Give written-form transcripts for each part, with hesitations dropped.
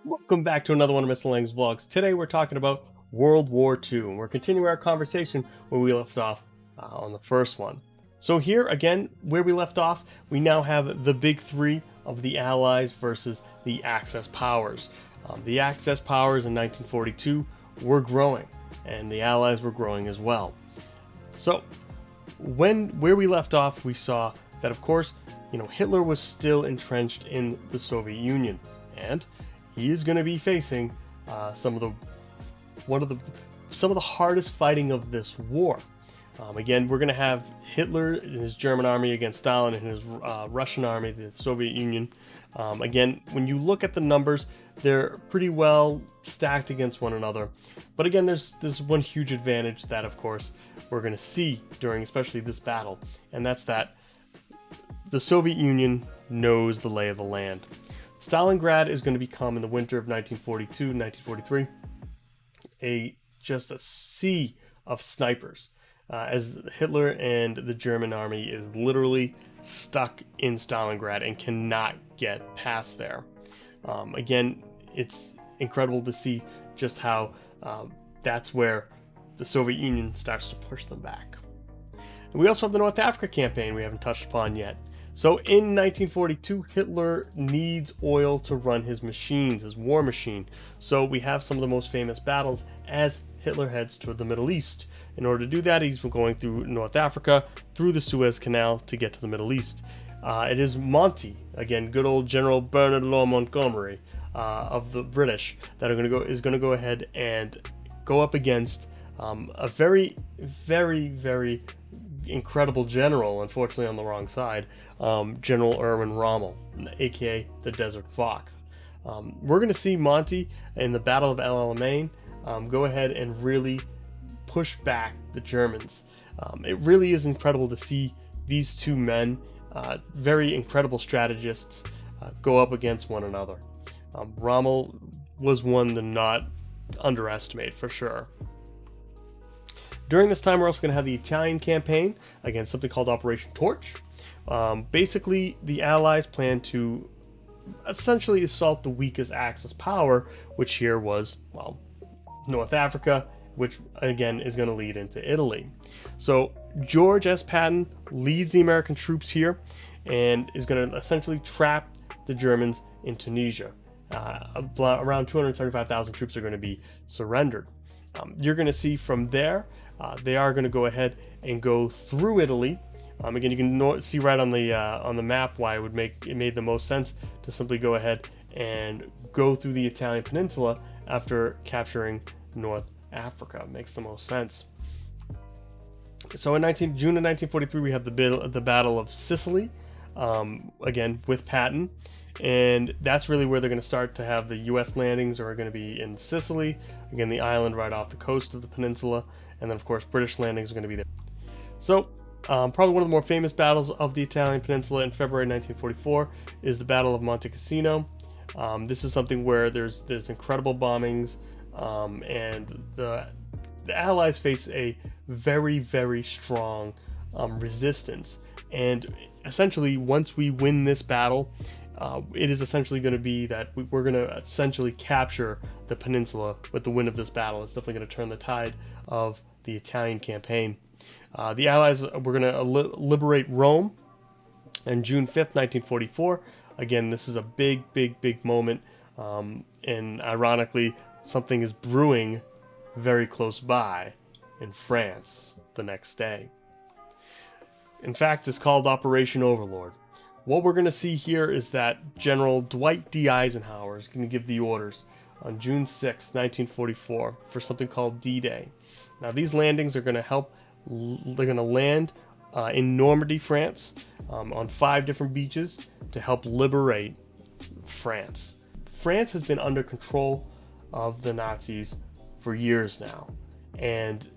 Welcome back to another one of Mr. Lang's vlogs. Today we're talking about World War II, and we're continuing our conversation where we left off on the first one. So here, again, where we left off, we now have the big three of the Allies versus the Axis powers. The Axis powers in 1942 were growing, and the Allies were growing as well. So where we left off, we saw that, of course, Hitler was still entrenched in the Soviet Union, and he is going to be facing some of the hardest fighting of this war. Again, we're going to have Hitler and his German army against Stalin and his Russian army, the Soviet Union. Again, when you look at the numbers, they're pretty well stacked against one another. But again, there's one huge advantage that, of course, we're going to see during especially this battle, and that's that the Soviet Union knows the lay of the land. Stalingrad is going to become, in the winter of 1942-1943, just a sea of snipers, as Hitler and the German army is literally stuck in Stalingrad and cannot get past there. Again, it's incredible to see just how that's where the Soviet Union starts to push them back. And we also have the North Africa campaign we haven't touched upon yet. So in 1942, Hitler needs oil to run his machines, his war machine. So we have some of the most famous battles as Hitler heads toward the Middle East. In order to do that, he's going through North Africa, through the Suez Canal to get to the Middle East. It is Monte, again, good old General Bernard Law Montgomery of the British, that is going to go ahead and go up against a very, very, very incredible general, unfortunately on the wrong side, General Erwin Rommel, aka the Desert Fox. We're going to see Monte in the Battle of El Alamein go ahead and really push back the Germans. It really is incredible to see these two men, very incredible strategists, go up against one another. Rommel was one to not underestimate for sure. During this time, we're also going to have the Italian campaign against something called Operation Torch. Basically, the Allies plan to essentially assault the weakest Axis power, which here was, well, North Africa, which again is going to lead into Italy. So George S. Patton leads the American troops here and is going to essentially trap the Germans in Tunisia. Around 275,000 troops are going to be surrendered. You're going to see from there, they are going to go ahead and go through Italy. Again, you can see right on the map why it made the most sense to simply go ahead and go through the Italian peninsula after capturing North Africa. It makes the most sense. So in June of 1943, we have the Battle of Sicily, again with Patton. And that's really where they're going to start to have the U.S. landings are going to be in Sicily, again the island right off the coast of the peninsula, and then of course British landings are going to be there. So probably one of the more famous battles of the Italian peninsula in February 1944 is the Battle of Monte Cassino. This is something where there's incredible bombings, and the Allies face a very, very strong resistance. And essentially, once we win this battle, it is essentially going to be that we're going to essentially capture the peninsula with the win of this battle. It's definitely going to turn the tide of the Italian campaign. The Allies were going to liberate Rome on June 5th, 1944. Again, this is a big, big, big moment. And ironically, something is brewing very close by in France the next day. In fact, it's called Operation Overlord. What we're going to see here is that General Dwight D. Eisenhower is going to give the orders on June 6, 1944, for something called D-Day. Now, these landings are going to help. They're going to land in Normandy, France, on 5 different beaches to help liberate France. France has been under control of the Nazis for years now, and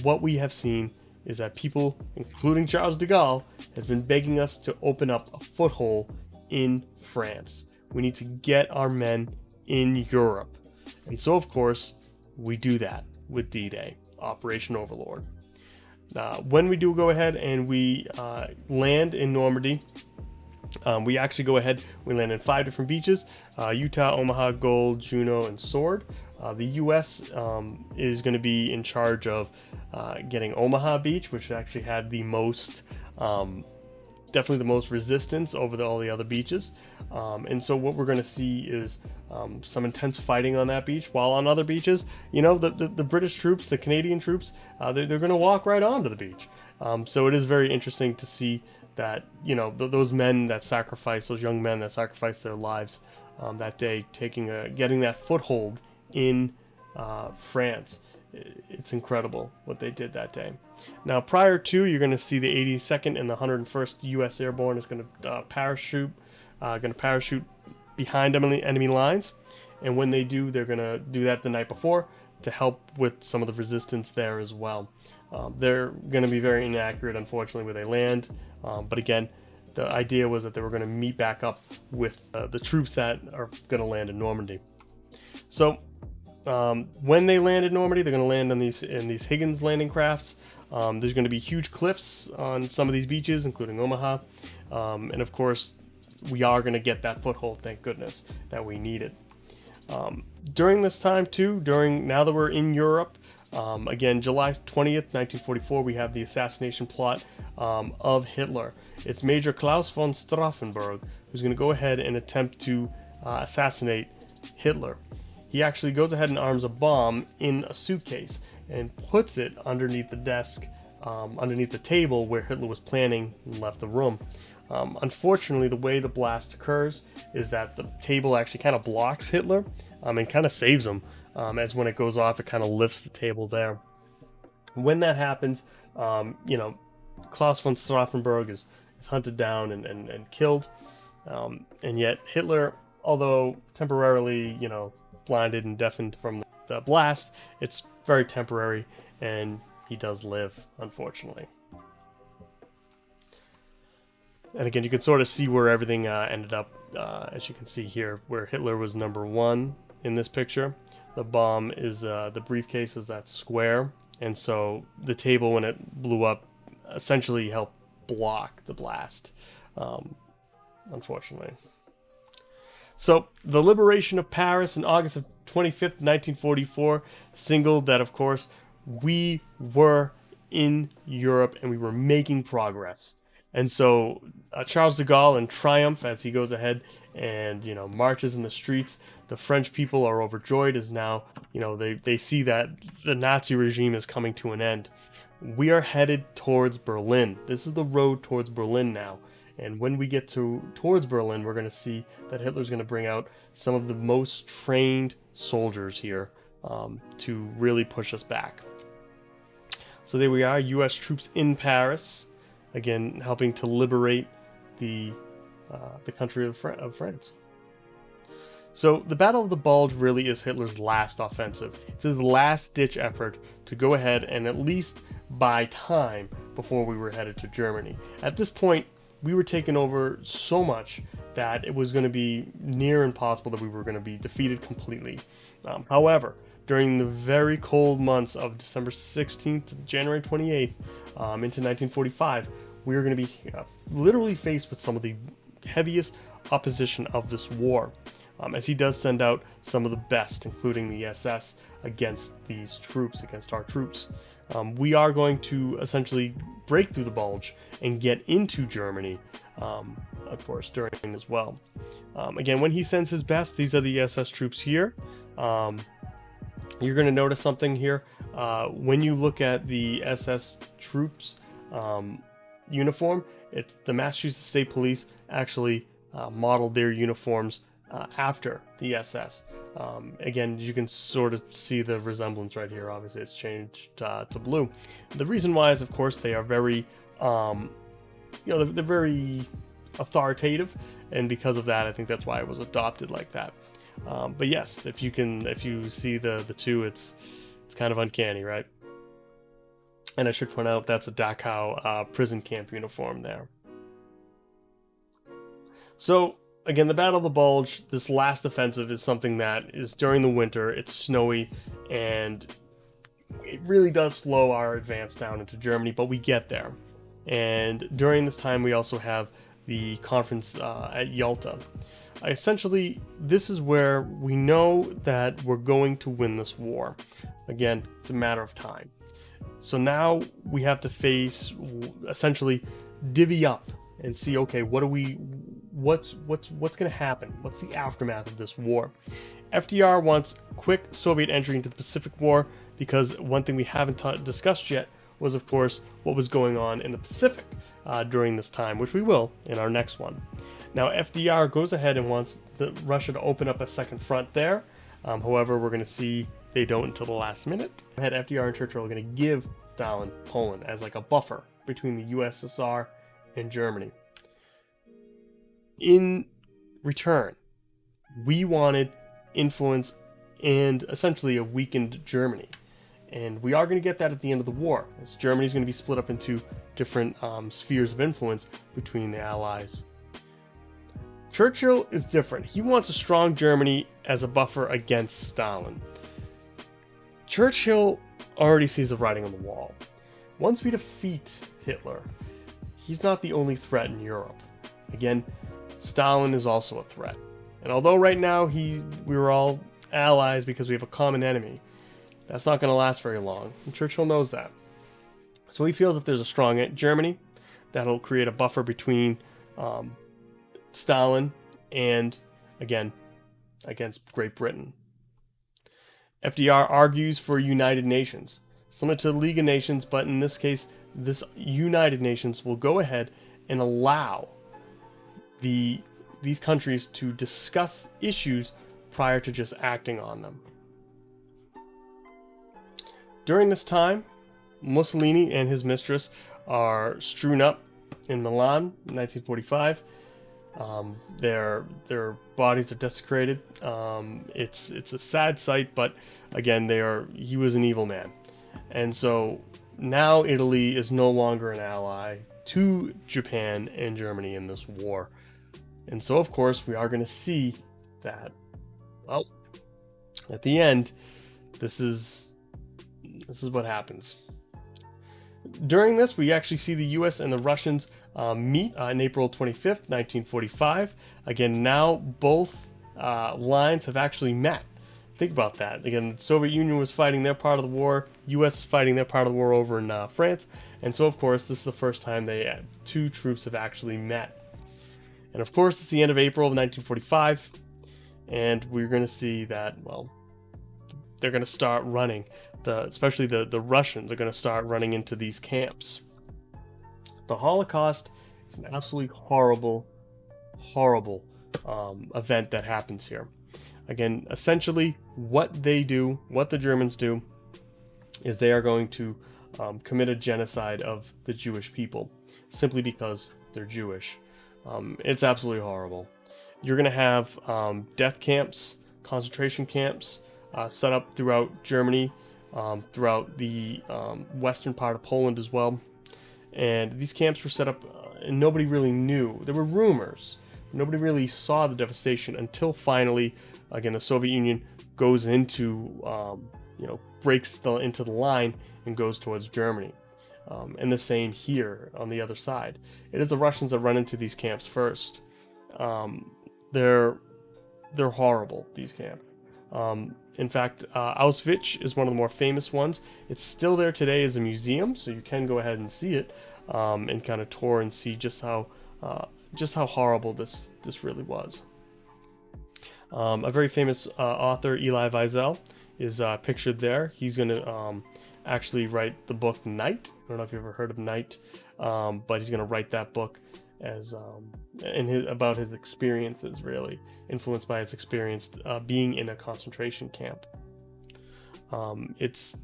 what we have seen is that people, including Charles de Gaulle, has been begging us to open up a foothold in France. We need to get our men in Europe. And so, of course, we do that with D-Day, Operation Overlord. When we do go ahead and we land in Normandy, we actually go ahead, we land in 5 different beaches, Utah, Omaha, Gold, Juno, and Sword. The U.S. Is going to be in charge of getting Omaha Beach, which actually had the most, definitely the most resistance over all the other beaches. And so what we're going to see is some intense fighting on that beach, while on other beaches, you know, the British troops, the Canadian troops, they're going to walk right onto the beach. So it is very interesting to see that, you know, those men that sacrificed, those young men that sacrificed their lives that day, getting that foothold in France. It's incredible what they did that day. Now, prior to, you're going to see the 82nd and the 101st U.S. Airborne is going to parachute behind enemy lines, and when they do, they're going to do that the night before to help with some of the resistance there as well. They're going to be very inaccurate, unfortunately, where they land, but again, the idea was that they were going to meet back up with the troops that are going to land in Normandy. So when they land in Normandy, they're going to land on these Higgins landing crafts. There's going to be huge cliffs on some of these beaches, including Omaha, and of course, we are going to get that foothold. Thank goodness that we needed. During this time too, now that we're in Europe, again, July 20th, 1944, we have the assassination plot of Hitler. It's Major Klaus von Stauffenberg who's going to go ahead and attempt to assassinate Hitler. He actually goes ahead and arms a bomb in a suitcase and puts it underneath the desk, underneath the table where Hitler was planning and left the room. Unfortunately, the way the blast occurs is that the table actually kind of blocks Hitler and kind of saves him, as when it goes off, it kind of lifts the table there. When that happens, you know, Klaus von Stauffenberg is hunted down and killed, and yet Hitler, although temporarily, you know, blinded and deafened from the blast, it's very temporary, and he does live, unfortunately. And again, you can sort of see where everything ended up, as you can see here, where Hitler was number 1 in this picture. The bomb is, the briefcase is that square, and so the table, when it blew up, essentially helped block the blast, unfortunately. So, the liberation of Paris in August of 25th, 1944, signaled that, of course, we were in Europe and we were making progress. And so Charles de Gaulle, in triumph, as he goes ahead and, you know, marches in the streets, the French people are overjoyed, as now, you know, they see that the Nazi regime is coming to an end. We are headed towards Berlin. This is the road towards Berlin now. And when we get towards Berlin, we're going to see that Hitler's going to bring out some of the most trained soldiers here to really push us back. So there we are, U.S. troops in Paris, again helping to liberate the country of France. So the Battle of the Bulge really is Hitler's last offensive. It's his last-ditch effort to go ahead and at least buy time before we were headed to Germany. At this point, we were taken over so much that it was going to be near impossible that we were going to be defeated completely. However, during the very cold months of December 16th to January 28th into 1945, we were going to be literally faced with some of the heaviest opposition of this war, as he does send out some of the best, including the SS, against these troops, against our troops. We are going to essentially break through the Bulge and get into Germany, of course, during as well. Again, when he sends his best, these are the SS troops here. You're going to notice something here. When you look at the SS troops uniform, the Massachusetts State Police actually modeled their uniforms after the SS. Again, you can sort of see the resemblance right here. Obviously, it's changed to blue. The reason why is, of course, they are very, they're very authoritative, and because of that, I think that's why it was adopted like that. But yes, if you see the two, it's kind of uncanny, right? And I should point out that's a Dachau prison camp uniform there. So again, the Battle of the Bulge, this last offensive is something that is during the winter. It's snowy, and it really does slow our advance down into Germany, but we get there. And during this time, we also have the conference at Yalta. Essentially, this is where we know that we're going to win this war. Again, it's a matter of time. So now we have to face, essentially, divvy up and see, okay, what's going to happen? What's the aftermath of this war? FDR wants quick Soviet entry into the Pacific War, because one thing we haven't discussed yet was, of course, what was going on in the Pacific during this time, which we will in our next one. Now, FDR goes ahead and wants Russia to open up a second front there. However, we're going to see they don't until the last minute. FDR and Churchill are going to give Stalin Poland as like a buffer between the USSR and Germany. In return, we wanted influence and essentially a weakened Germany. And we are going to get that at the end of the war, as Germany is going to be split up into different spheres of influence between the Allies. Churchill is different. He wants a strong Germany as a buffer against Stalin. Churchill already sees the writing on the wall. Once we defeat Hitler, he's not the only threat in Europe. Again, Stalin is also a threat. And although right now we were all allies because we have a common enemy, that's not going to last very long, and Churchill knows that. So he feels if there's a strong Germany, that'll create a buffer between Stalin and, again, against Great Britain. FDR argues for United Nations, similar to the League of Nations, but in this case, this United Nations will go ahead and allow these countries to discuss issues prior to just acting on them. During this time, Mussolini and his mistress are strewn up in Milan in 1945. Their bodies are desecrated. It's a sad sight, but again, he was an evil man. And so now Italy is no longer an ally to Japan and Germany in this war. And so, of course, we are going to see that, well, at the end, this is what happens. During this, we actually see the US and the Russians meet on April 25th, 1945. Again, now both lines have actually met. Think about that. Again, the Soviet Union was fighting their part of the war, US fighting their part of the war over in France. And so, of course, this is the first time two troops have actually met. And of course, it's the end of April of 1945. And we're going to see that, well, they're going to start running. Especially the Russians are going to start running into these camps. The Holocaust is an absolutely horrible event that happens here. Again, essentially, what the Germans do, is they are going to commit a genocide of the Jewish people, simply because they're Jewish. It's absolutely horrible. You're going to have death camps, concentration camps set up throughout Germany, throughout the western part of Poland as well. And these camps were set up and nobody really knew. There were rumors. Nobody really saw the devastation until finally, again, the Soviet Union goes into, breaks into the line and goes towards Germany. And the same here on the other side. It is the Russians that run into these camps first. They're horrible, these camps. In fact, Auschwitz is one of the more famous ones. It's still there today as a museum, so you can go ahead and see it and kind of tour and see just how horrible this really was. A very famous author, Elie Wiesel, is pictured there. He's going to actually write the book Night. I don't know if you've ever heard of Night, but he's going to write that book as about his experiences, really influenced by his experience being in a concentration camp. It's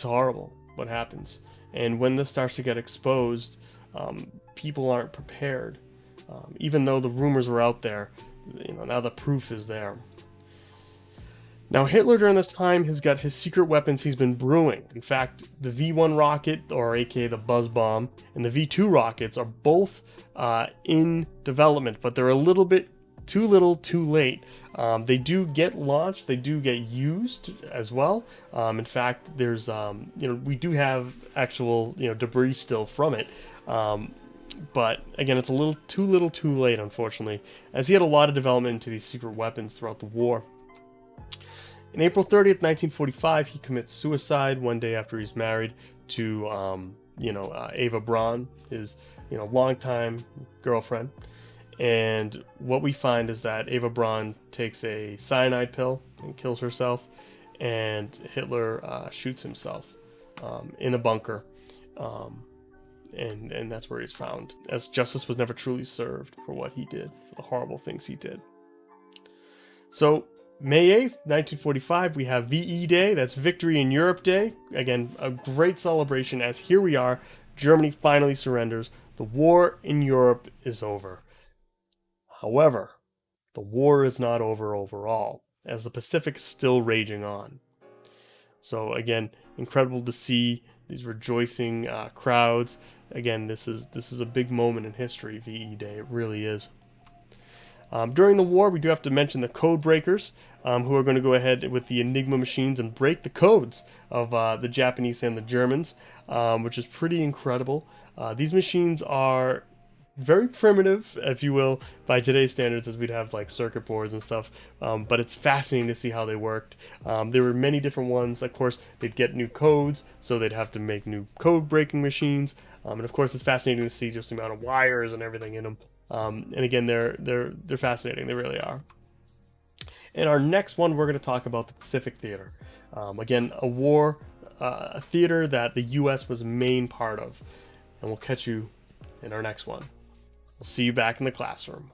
horrible what happens, and when this starts to get exposed, people aren't prepared even though the rumors were out there. Now the proof is there. Now Hitler during this time has got his secret weapons he's been brewing. In fact, the V1 rocket, or aka the buzz bomb, and the V2 rockets are both in development, but they're a little bit too little, too late. They do get launched, they do get used as well. In fact, there's we do have actual debris still from it. But again, it's a little, too late, unfortunately, as he had a lot of development into these secret weapons throughout the war. In April 30th, 1945, he commits suicide one day after he's married to, Eva Braun, his, longtime girlfriend. And what we find is that Eva Braun takes a cyanide pill and kills herself, and Hitler shoots himself in a bunker. And that's where he's found, as justice was never truly served for what he did, the horrible things he did. So, May 8th, 1945, we have VE Day, that's Victory in Europe Day. Again, a great celebration, as here we are, Germany finally surrenders. The war in Europe is over. However, the war is not over overall, as the Pacific is still raging on. So again, incredible to see these rejoicing crowds. Again, this is a big moment in history, VE Day, it really is. During the war, we do have to mention the code breakers, who are going to go ahead with the Enigma machines and break the codes of the Japanese and the Germans, which is pretty incredible. These machines are very primitive, if you will, by today's standards, as we'd have like circuit boards and stuff, but it's fascinating to see how they worked. There were many different ones. Of course, they'd get new codes, so they'd have to make new code breaking machines, and of course it's fascinating to see just the amount of wires and everything in them. And again, they're fascinating. They really are. In our next one, we're going to talk about the Pacific Theater. Again, a theater that the U.S. was a main part of. And we'll catch you in our next one. We'll see you back in the classroom.